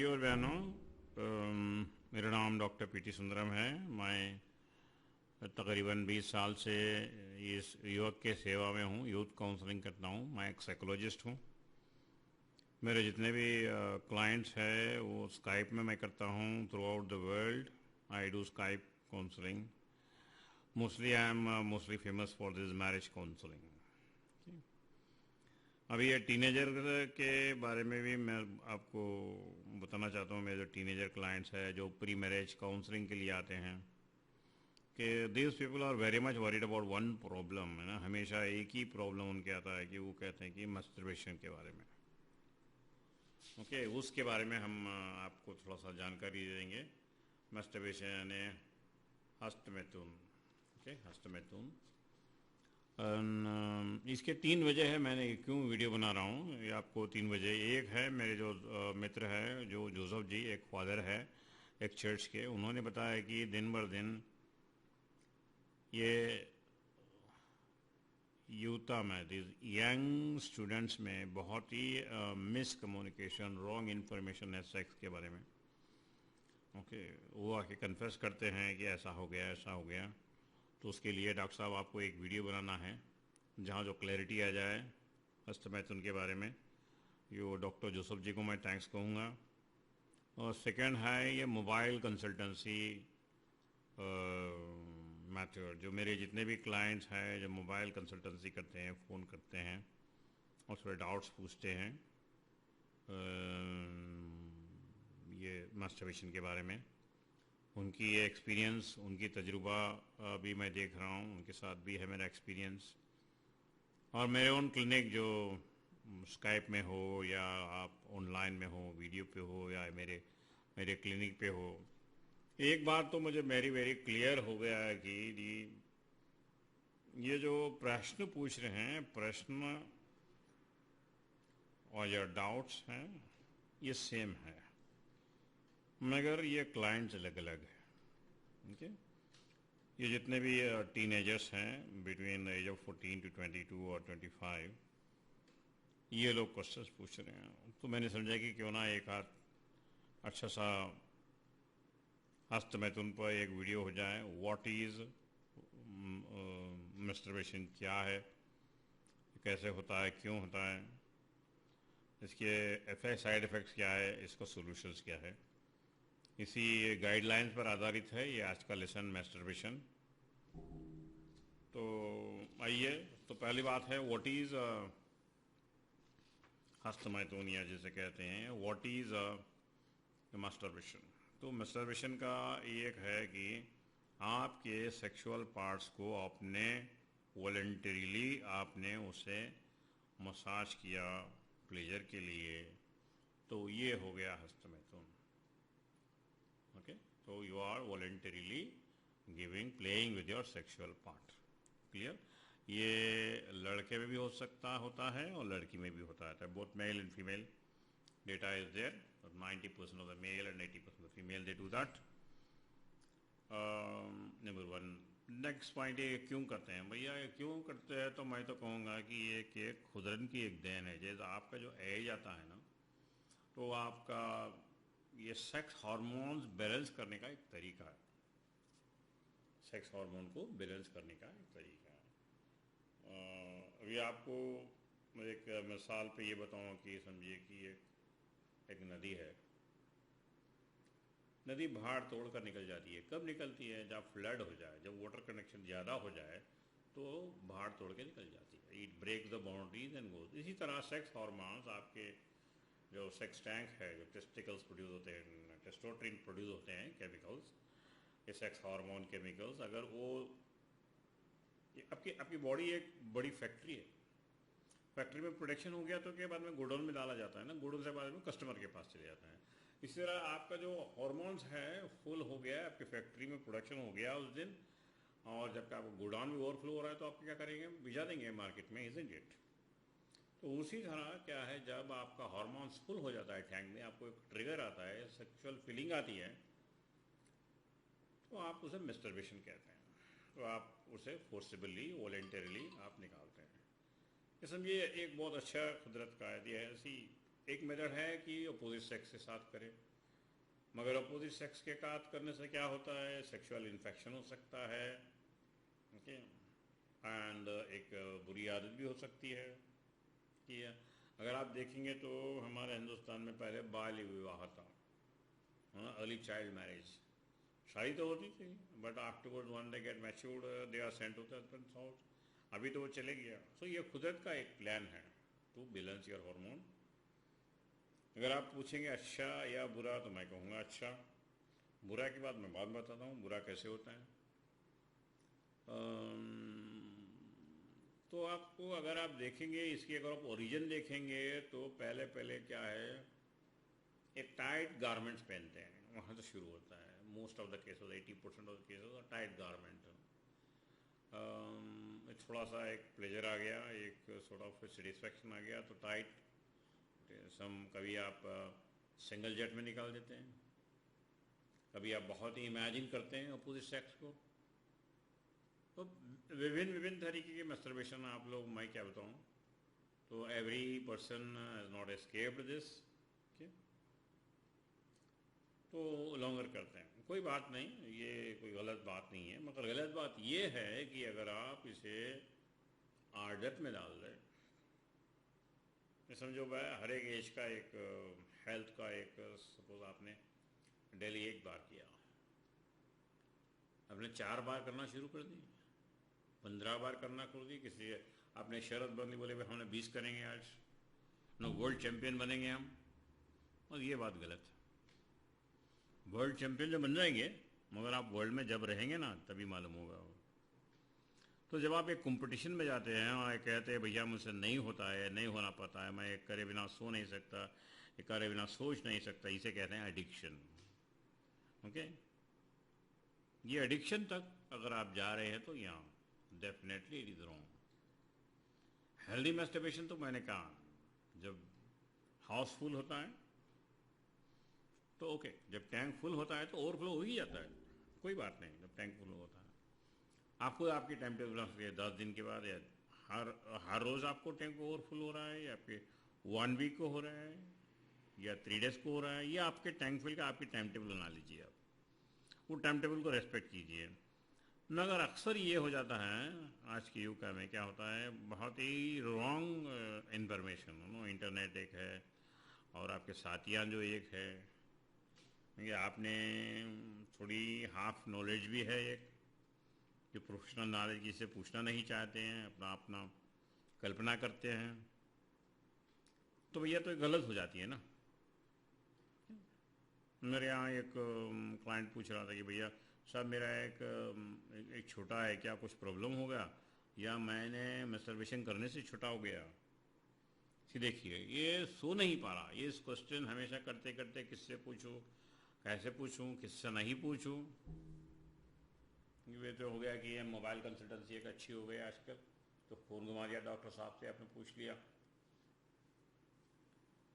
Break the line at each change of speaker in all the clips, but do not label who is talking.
भाइयों और बहनों, मेरा नाम डॉक्टर पीटी सुंदरम है। मैं तकरीबन 20 साल से इस युवक के सेवा में हूँ, यूथ काउंसलिंग करता हूँ। मैं एक साइकोलॉजिस्ट हूँ। मेरे जितने भी क्लाइंट्स हैं वो स्काइप में मैं करता हूँ through out the world. I do Skype counselling. Mostly I am mostly famous for this marriage counselling. अभी ये टीनेजर के बारे में भी मैं आपको बताना चाहता हूँ। मेरे जो टीनेजर क्लाइंट्स हैं जो प्री मैरिज काउंसलिंग के लिए आते हैं, कि this people are very much worried about one problem, है ना। हमेशा एक ही प्रॉब्लम उनके आता है कि वो कहते हैं कि मस्टरबेशन के बारे में। ओके, उसके बारे में हम आपको थोड़ा सा जानकारी देंगे। मस्टरबेशन यानी हस्तमैथुन। ओके, हस्तमैथुन। इसके 3 वजह है मैंने क्यों वीडियो बना रहा हूँ। ये आपको 3 वजह। एक है मेरे जो मित्र है जो जोसेफ जी, एक फादर है एक चर्च के, उन्होंने बताया कि दिन भर दिन ये यूथा में, यंग स्टूडेंट्स में बहुत ही मिस कम्युनिकेशन, रॉन्ग इन्फॉर्मेशन है सेक्स के बारे में। ओके, वो आके कन्फेस करते हैं कि ऐसा हो गया ऐसा हो गया। तो उसके लिए डॉक्टर साहब आपको एक वीडियो बनाना है जहाँ जो क्लैरिटी आ जाए हस्तमैथुन के बारे में। ये डॉक्टर जोसेफ जी को मैं थैंक्स कहूँगा। और सेकंड है ये मोबाइल कंसल्टेंसी मैथड। जो मेरे जितने भी क्लाइंट्स हैं जो मोबाइल कंसल्टेंसी करते हैं, फ़ोन करते हैं और थोड़े डाउट्स पूछते हैं ये मास्टरबेशन के बारे में, उनकी ये एक्सपीरियंस, उनकी तजुर्बा भी मैं देख रहा हूँ, उनके साथ भी है मेरा एक्सपीरियंस। और मेरे ओन क्लिनिक जो स्काइप में हो या आप ऑनलाइन में हो, वीडियो पे हो या मेरे मेरे क्लिनिक पे हो, एक बात तो मुझे वेरी क्लियर हो गया है कि ये जो प्रश्न पूछ रहे हैं, प्रश्न और जो डाउट्स हैं ये सेम है, मगर ये क्लाइंट्स अलग अलग है। ओके, ये जितने भी टीनेजर्स हैं बिटवीन एज ऑफ 14 to 22 और 25, ये लोग क्वेश्चंस पूछ रहे हैं। तो मैंने समझा कि क्यों ना एक आध अच्छा सा हस्तमैथुन पर एक वीडियो हो जाए। व्हाट इज़ मस्टरबेशन, क्या है, कैसे होता है, क्यों होता है, इसके साइड इफ़ेक्ट्स क्या है, इसका सॉल्यूशंस क्या है। इसी गाइडलाइंस पर आधारित है ये आज का लेसन मस्टरबेशन। तो आइए, तो पहली बात है व्हाट इज़ हस्तमैथुन, या जिसे कहते हैं व्हाट इज़ मस्टरबेशन। तो मस्टरबेशन का एक है कि आपके सेक्सुअल पार्ट्स को आपने वॉलंटरीली आपने उसे मसाज किया प्लेजर के लिए, तो ये हो गया हस्तमैथुन। ओके, तो you are voluntarily giving, playing with your sexual part. Clear. ये लड़के में भी होता है और लड़की में भी होता है। Both male and female data is there. 90% of the male and 80% of the female they do that. Number one. Next point, ये क्यों करते हैं भैया, ये क्यों करते हैं? तो मैं तो कहूँगा कि ये कि खुदरन की एक देन है। जैसे आपका जो एज आता है ना, तो आपका ये सेक्स हार्मोन्स बैलेंस करने का एक तरीका है। सेक्स हार्मोन को बैलेंस करने का एक तरीका है। अभी आपको एक मिसाल पे ये बताऊँ कि समझिए कि एक नदी है। नदी भाड़ तोड़ कर निकल जाती है। कब निकलती है? जब फ्लड हो जाए, जब वाटर कनेक्शन ज़्यादा हो जाए तो भाड़ तोड़ के निकल जाती है। It break the boundaries and goes. इसी तरह सेक्स हार्मोन्स, आपके जो सेक्स टैंक है, जो टेस्टिकल्स प्रोड्यूस होते हैं, टेस्टोस्टेरोन प्रोड्यूस होते हैं केमिकल्स, ये सेक्स हार्मोन केमिकल्स, अगर वो आपकी बॉडी एक बड़ी फैक्ट्री है। फैक्ट्री में प्रोडक्शन हो गया तो क्या बाद में गोडाउन में डाला जाता है ना, गोडाउन से बाद में कस्टमर के पास चले जाता है। इसी तरह आपका जो हार्मोन्स है फुल हो गया, आपकी फैक्ट्री में प्रोडक्शन हो गया उस दिन, और जब आपका गोडाउन में ओवरफ्लो हो रहा है तो आप क्या करेंगे? भिजा देंगे मार्केट में, इज़न्ट इट। तो उसी तरह क्या है, जब आपका हार्मोन्स फुल हो जाता है टैंक में, आपको एक ट्रिगर आता है, सेक्सुअल फीलिंग आती है, तो आप उसे मस्टरबेशन कहते हैं। तो आप उसे फोर्सिबली, वॉलेंटरीली आप निकालते हैं। ये समझिए एक बहुत अच्छा कुदरत का है। ऐसी एक मेथड है कि अपोजिट सेक्स के साथ करें, मगर अपोजिट सेक्स के साथ करने से क्या होता है, सेक्सुअल इन्फेक्शन हो सकता है, ओके, एंड एक बुरी आदत भी हो सकती है कि अगर आप देखेंगे तो हमारे हिंदुस्तान में पहले बाल्य विवाह था, अर्ली चाइल्ड मैरिज, शादी तो होती थी but afterward when they get matured they are sent to the husband's house, अभी तो वो चले गया। सो ये कुदरत का एक प्लान है टू बैलेंस योर हार्मोन। अगर आप पूछेंगे अच्छा या बुरा, तो मैं कहूँगा अच्छा। बुरा की बात मैं बाद में बताता हूँ बुरा कैसे होता है। तो आपको अगर आप देखेंगे इसकी, अगर आप ओरिजिन देखेंगे तो पहले पहले क्या है, एक टाइट गारमेंट्स पहनते हैं, वहाँ से शुरू होता है। Most of the cases, 80% of the cases tight garment. थोड़ा सा एक प्लेजर आ गया, एक सॉर्ट ऑफ सेटिस्फैक्शन आ गया तो टाइट सम, कभी आप सिंगल जेट में निकाल देते हैं, कभी आप बहुत ही इमेजिन करते हैं अपोजिट सेक्स को। तो विभिन्न विभिन्न तरीके के मस्टरबेशन आप लोग, मैं क्या बताऊं, तो every person has not escaped this, तो लॉन्गर करते हैं, कोई बात नहीं, ये कोई गलत बात नहीं है। मगर गलत बात ये है कि अगर आप इसे आदत में डाल दें, समझो भाई हर एक एज का एक हेल्थ का एक, सपोज आपने डेली 1 बार किया, आपने 4 बार करना शुरू कर दी, 15 बार करना कर दी, किसी आपने शरत बंदी, बोले भाई हमने 20 करेंगे आज, नो वर्ल्ड चैंपियन बनेंगे हम, और ये बात गलत है। वर्ल्ड चैंपियन जो बन जाएंगे, मगर आप वर्ल्ड में जब रहेंगे ना तभी मालूम होगा। तो जब आप एक कंपटीशन में जाते हैं और कहते हैं भैया मुझसे नहीं होता है, नहीं होना पाता है, मैं एक करे बिना सो नहीं सकता, एक करे बिना सोच नहीं सकता, इसे कहते हैं एडिक्शन। ओके, ये एडिक्शन तक अगर आप जा रहे हैं तो यहाँ definitely it is wrong. Healthy masturbation तो मैंने कहा जब हाउस फुल होता है तो ओके, जब टैंक फुल होता है तो ओवरफ्लो हो ही जाता है, कोई बात नहीं। जब टैंक फुल होता है आपको आपकी टाइम टेबल 10 दिन के बाद, या हर रोज़ आपको टैंक ओवरफुल हो रहा है, या आपके 1 वीक को हो रहा है, या 3 डेज को हो रहा है, या आपके टैंक फिल का आपकी टाइम टेबल बना लीजिए, आप वो टाइम टेबल को रेस्पेक्ट कीजिए। मगर अक्सर ये हो जाता है आज के युग में, क्या होता है, बहुत ही रॉन्ग इंफॉर्मेशन, इंटरनेट एक है और आपके साथियाँ जो एक है, आपने थोड़ी हाफ नॉलेज भी है, एक जो प्रोफेशनल नॉलेज जिसे पूछना नहीं चाहते हैं, अपना अपना कल्पना करते हैं, तो भैया तो गलत हो जाती है ना। मेरे यहाँ एक क्लाइंट पूछ रहा था कि भैया साहब मेरा एक छोटा है, क्या कुछ प्रॉब्लम हो गया, या मैंने मैस्टरबेशन करने से छोटा हो गया। देखिए ये सो नहीं पा रहा, ये इस क्वेश्चन हमेशा करते करते किससे पूछूं, कैसे पूछूं, किससे नहीं पूछूं। ये तो हो गया कि ये मोबाइल कंसल्टेंसी एक अच्छी हो गई आजकल, तो फ़ोन घुमा दिया डॉक्टर साहब से, आपने पूछ लिया।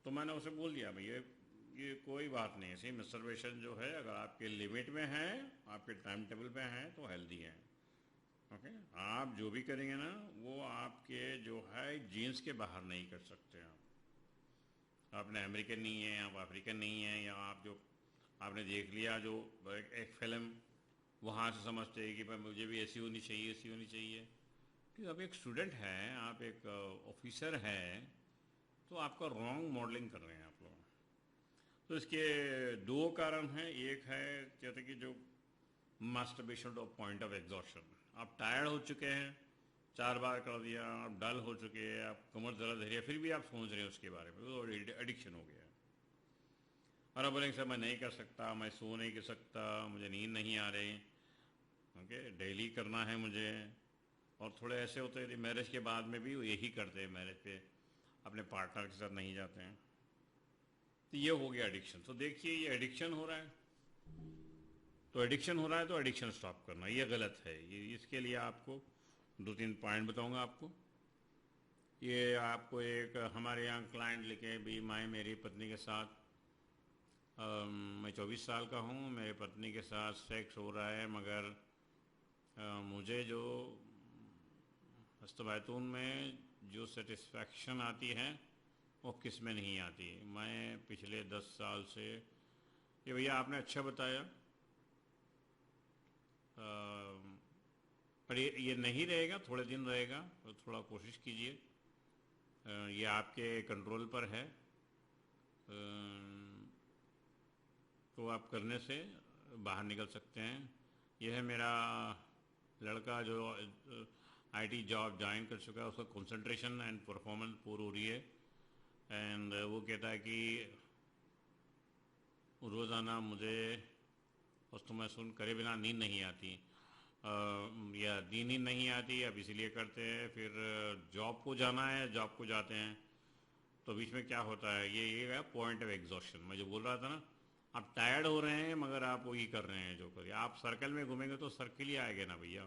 तो मैंने उसे बोल दिया भैया ये कोई बात नहीं है, सही मैस्टरबेशन जो है अगर आपके लिमिट में है, आपके टाइम टेबल पे है तो हेल्दी है। ओके, आप जो भी करेंगे ना वो आपके जो है जीन्स के बाहर नहीं कर सकते। आपने अमेरिकन नहीं है, आप अफ्रीकन नहीं है, या आप जो आपने देख लिया जो एक फिल्म, वहाँ से समझते हैं कि भाई मुझे भी ऐसी होनी चाहिए, ऐसी होनी चाहिए। कि आप एक स्टूडेंट हैं, आप एक ऑफिसर हैं, तो आपका रॉन्ग मॉडलिंग कर रहे हैं आप लोग। तो इसके 2 कारण हैं। एक है कहते कि जो masturbation of point of exhaustion, आप टायर्ड हो चुके हैं, 4 बार कर दिया, आप डल हो चुके हैं, आप कमर दर्द है, फिर भी आप सोच रहे हैं उसके बारे में, तो एडिक्शन हो गया। और आप बोलेंगे सर मैं नहीं कर सकता, मैं सो नहीं कर सकता, मुझे नींद नहीं आ रही, ओके, डेली करना है मुझे। और थोड़े ऐसे होते हैं मैरिज के बाद में भी वो यही करते हैं, मैरिज पे अपने पार्टनर के साथ नहीं जाते हैं, तो ये हो गया एडिक्शन। तो देखिए ये एडिक्शन हो रहा है, तो एडिक्शन हो रहा है तो एडिक्शन स्टॉप करना ये गलत है। ये इसके लिए आपको 2-3 पॉइंट बताऊंगा आपको। ये आपको एक हमारे यहाँ क्लाइंट लिखे भी, मैं मेरी पत्नी के साथ मैं 24 साल का हूँ, मेरी पत्नी के साथ सेक्स हो रहा है, मगर मुझे जो हस्तमैथुन में जो सेटिस्फैक्शन आती है वो किस में नहीं आती। मैं पिछले 10 साल से ये भैया आपने अच्छा बताया, पर ये नहीं रहेगा, थोड़े दिन रहेगा, तो थोड़ा कोशिश कीजिए। ये आपके कंट्रोल पर है, तो आप करने से बाहर निकल सकते हैं। यह है मेरा लड़का जो आईटी जॉब ज्वाइन कर चुका है, उसका कंसंट्रेशन एंड परफॉर्मेंस पूरी हो रही है। एंड वो कहता है कि रोज़ाना मुझे उसको मैं सुन करे बिना नींद नहीं आती, या नींद ही नहीं आती, अब इसीलिए करते हैं। फिर जॉब को जाना है, जॉब को जाते हैं तो बीच में क्या होता है, ये है पॉइंट ऑफ एग्जॉस्शन। मैं जो बोल रहा था ना, आप टायर्ड हो रहे हैं मगर आप वही कर रहे हैं जो करिए। आप सर्कल में घूमेंगे तो सर्कल ही आएगा ना भैया,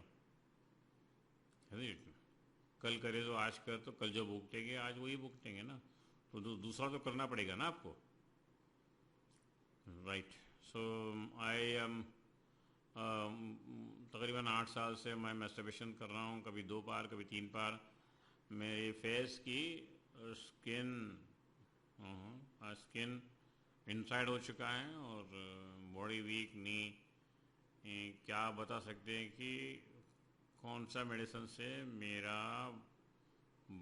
है नहीं? कल करे तो आज कर, तो कल जो भुगतेंगे आज वही भुगतेंगे ना, तो दूसरा तो करना पड़ेगा ना आपको, राइट? सो आई एम तकरीबन 8 साल से मैं मैस्टरबेशन कर रहा हूँ, कभी 2 बार कभी 3 बार। मेरी फेस की स्किन स्किन इनसाइड हो चुका है और बॉडी वीक, नी। क्या बता सकते हैं कि कौन सा मेडिसिन से मेरा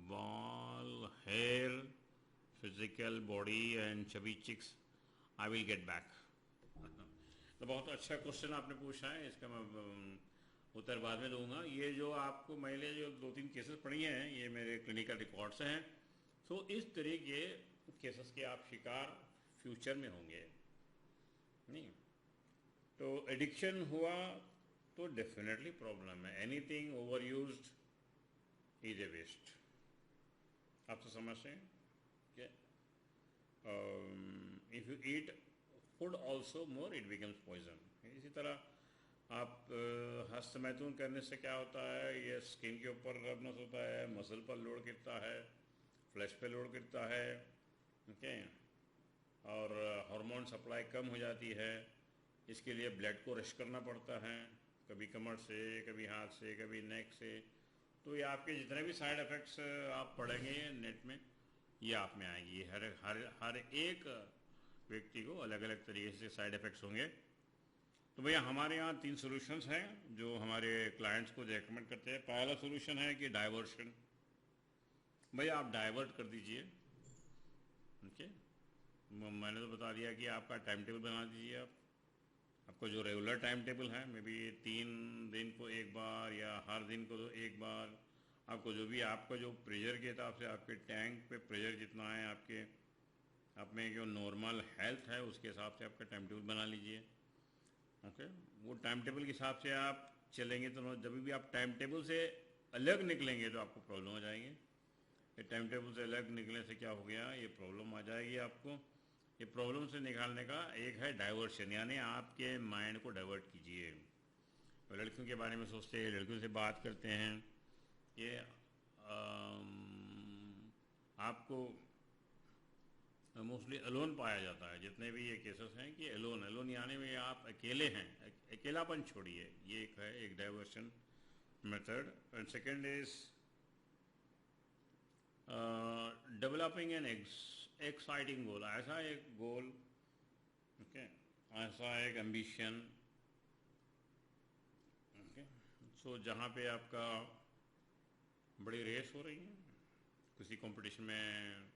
बाल, hair, physical body and chubby cheeks I will get back? तो बहुत अच्छा क्वेश्चन आपने पूछा है, इसका मैं उत्तर बाद में दूंगा। ये जो आपको मैंने जो 2-3 केसेस पढ़ी हैं, ये मेरे क्लिनिकल रिकॉर्ड्स हैं। सो इस तरह के केसेस के आप शिकार फ्यूचर में होंगे, नहीं? तो एडिक्शन हुआ तो डेफिनेटली प्रॉब्लम है। Anything over used is a waste. आप तो समझते हैं क्या? If you eat food also more it becomes poison. इसी तरह आप हस्तमैथुन करने से क्या होता है, ये स्किन के ऊपर रबनेस होता है, मसल पर लोड गिरता है, फ्लैश पे लोड गिरता है, ओके, और हार्मोन सप्लाई कम हो जाती है। इसके लिए ब्लड को रश करना पड़ता है, कभी कमर से, कभी हाथ से, कभी नेक से। तो ये आपके जितने भी साइड इफ़ेक्ट्स आप पढ़ेंगे नेट में, ये आप में आएंगी। हर एक व्यक्ति को अलग अलग तरीके से साइड इफ़ेक्ट्स होंगे। तो भैया हमारे यहाँ 3 सॉल्यूशंस हैं जो हमारे क्लाइंट्स को रेकमेंड करते हैं। पहला सॉल्यूशन है कि डाइवर्शन। भैया आप डाइवर्ट कर दीजिए, ओके। मैंने तो बता दिया कि आपका टाइम टेबल बना दीजिए। आपको जो रेगुलर टाइम टेबल है, मे बी 3 दिन को एक बार या हर दिन को 1 बार, आपको जो भी आपका जो प्रेशर के हिसाब से, आपके टैंक पे प्रेशर जितना है, आपके आप में जो नॉर्मल हेल्थ है उसके हिसाब से आपका टाइम टेबल बना लीजिए, ओके। वो टाइम टेबल के हिसाब से आप चलेंगे तो जब भी आप टाइम टेबल से अलग निकलेंगे तो आपको प्रॉब्लम हो जाएगी। ये टाइम टेबल से अलग निकलने से क्या हो गया, ये प्रॉब्लम आ जाएगी आपको। ये प्रॉब्लम से निकालने का एक है डाइवर्शन, यानी आपके माइंड को डाइवर्ट कीजिए। तो लड़कियों के बारे में सोचते हैं, लड़कियों से बात करते हैं, ये आपको मोस्टली अलोन पाया जाता है। जितने भी ये केसेस हैं कि अलोन यानी में आप अकेले हैं, अकेलापन छोड़िए। ये एक है, एक diversion method. And second is developing an exciting goal. ऐसा एक गोल, ओके, ऐसा एक एम्बिशन, ओके, सो जहाँ पे आपका बड़ी रेस हो रही है, किसी कंपटीशन में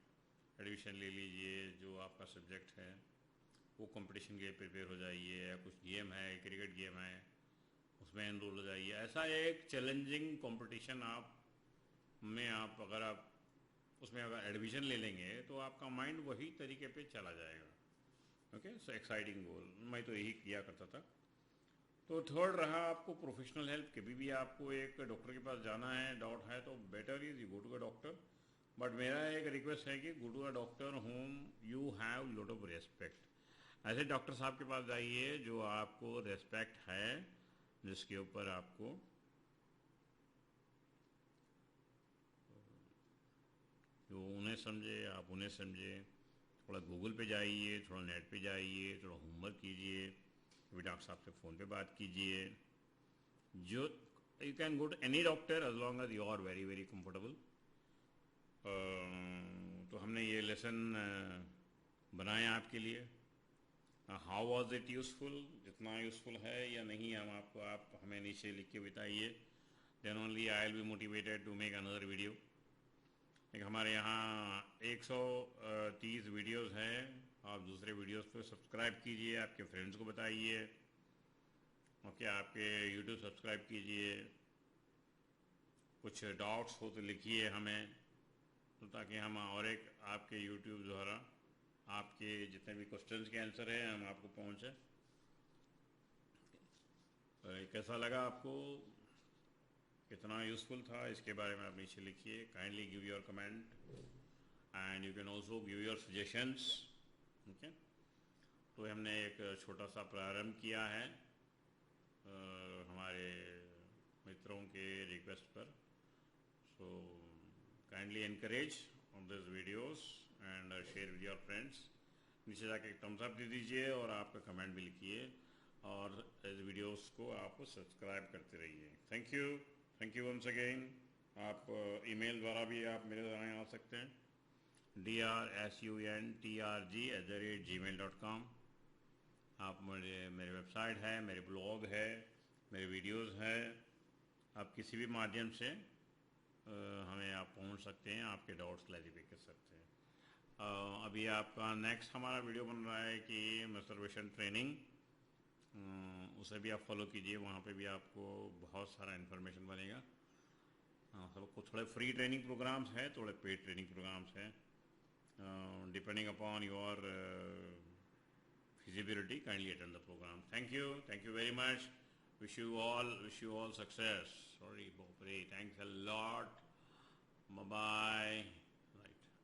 एडमिशन ले लीजिए, जो आपका सब्जेक्ट है वो कंपटीशन के लिए प्रिपेयर हो जाइए, या कुछ गेम है, क्रिकेट गेम है, उसमें एनरोल हो जाइए। ऐसा एक चैलेंजिंग कंपटीशन आप अगर आप उसमें अगर एडमिशन ले लेंगे तो आपका माइंड वही तरीके पे चला जाएगा, ओके। सो एक्साइटिंग गोल, मैं तो यही किया करता था। तो थर्ड रहा आपको प्रोफेशनल हेल्प। कभी भी आपको एक डॉक्टर के पास जाना है, डाउट है, तो better is you go to a doctor. But मेरा एक रिक्वेस्ट है कि go to a doctor whom you have lot of respect. ऐसे डॉक्टर साहब के पास जाइए जो आपको रेस्पेक्ट है, जिसके ऊपर आपको जो उन्हें समझे, आप उन्हें समझे। थोड़ा गूगल पे जाइए, थोड़ा नेट पे जाइए, थोड़ा होमवर्क कीजिए, कभी डॉक्टर साहब से फ़ोन पे बात कीजिए। जो you can go to any doctor as long as you are very very comfortable. तो हमने ये लेसन बनाए आपके लिए। हाउ वॉज इट यूज़फुल, जितना यूज़फुल है या नहीं, हम आपको आप हमें नीचे लिख के बताइए। Then only I will be motivated to make another video. एक हमारे यहाँ 130 वीडियोज़ हैं। आप दूसरे वीडियोज़ पे सब्सक्राइब कीजिए, आपके फ्रेंड्स को बताइए, ओके, आपके यूट्यूब सब्सक्राइब कीजिए। कुछ डाउट्स हो तो लिखिए हमें, तो ताकि हम और एक आपके यूट्यूब द्वारा आपके जितने भी क्वेश्चंस के आंसर हैं हम आपको पहुँचे। कैसा लगा आपको, कितना यूज़फुल था, इसके बारे में आप नीचे लिखिए। Kindly give your comment and you can also give your suggestions, okay. तो हमने एक छोटा सा प्रारंभ किया है हमारे मित्रों के रिक्वेस्ट पर। So kindly encourage on this videos and share with your friends. नीचे जाके एक थम्स अप दे दीजिए और आपका कमेंट भी लिखिए, और इस वीडियोस को आप सब्सक्राइब करते रहिए। Thank you once again. आप ईमेल द्वारा भी आप मेरे द्वारा आ सकते हैं, drsuntrg@gmail.com। आप मेरे वेबसाइट है, मेरे ब्लॉग है, मेरे वीडियोस है, आप किसी भी माध्यम से हमें आप पहुंच सकते हैं, आपके डाउट्स क्लैरिफाई कर सकते हैं। अभी आपका नेक्स्ट हमारा वीडियो बन रहा है कि मस्टरबेशन ट्रेनिंग, उसे भी आप फॉलो कीजिए, वहाँ पे भी आपको बहुत सारा इन्फॉर्मेशन बनेगा। सबको थोड़े फ्री ट्रेनिंग प्रोग्राम्स हैं, थोड़े पेड ट्रेनिंग प्रोग्राम्स हैं, depending upon your feasibility. Kindly attend the program. Thank you very much. Wish you all success. Sorry, Bopre. Thanks a lot. Bye bye.